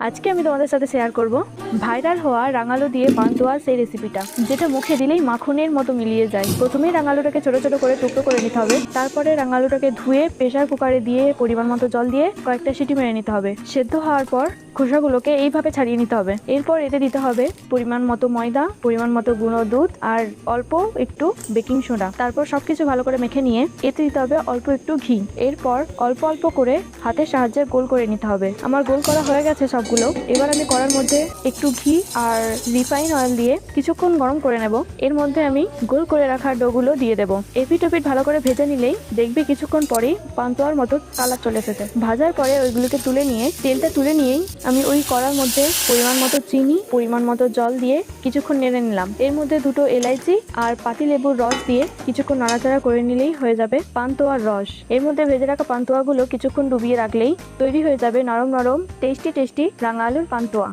আজকে আমি তোমাদের সাথে শেয়ার করব ভাইরাল হওয়া রাঙালু দিয়ে পান্তুয়া সেই রেসিপিটা, যেটা মুখে দিলেই মাখনের মতো মিলিয়ে যায়। প্রথমেই রাঙালুটাকে ছোট ছোট করে টুকরো করে নিতে হবে। তারপরে রাঙালুটাকে ধুয়ে প্রেসার কুকারে দিয়ে পরিমাণ মতো জল দিয়ে কয়েকটা সিটি মেরে নিতে হবে। সেদ্ধ হওয়ার পর খোসাগুলোকে এইভাবে ছাড়িয়ে নিতে হবে। এরপর এতে দিতে হবে পরিমাণ মতো ময়দা, পরিমাণ মতো গুঁড়ো দুধ আর অল্প একটু বেকিং সোডা। তারপর সবকিছু ভালো করে মেখে নিয়ে এতে দিতে হবে অল্প একটু ঘি। এরপর অল্প অল্প করে হাতের সাহায্যে গোল করে নিতে হবে। আমার গোল করা হয়ে গেছে সবগুলো। এবার আমি কড়ার মধ্যে একটু ঘি আর রিফাইন অয়েল দিয়ে কিছুক্ষণ গরম করে নেব। এর মধ্যে আমি গোল করে রাখা ডোগুলো দিয়ে দেবো। এপিট ওপিট ভালো করে ভেজে নিলেই দেখবি কিছুক্ষণ পরেই পান্তুয়ার মতো কালার চলে এসেছে। ভাজার পরে ওইগুলোকে তুলে নিয়ে তেলটা তুলে নিয়েই আমি ওই কড়ার মধ্যে পরিমাণ মতো চিনি, পরিমাণ মতো জল দিয়ে কিছুক্ষণ নেড়ে নিলাম। এর মধ্যে দুটো এলাইচি আর পাতিলেবুর রস দিয়ে কিছুক্ষণ নাড়াচাড়া করে নিলেই হয়ে যাবে পান্তুয়ার রস। এর মধ্যে ভেজে রাখা পান্তুয়াগুলো কিছুক্ষণ ডুবিয়ে রাখলেই তৈরি হয়ে যাবে নরম নরম টেস্টি রাঙা আলুর পান্তুয়া।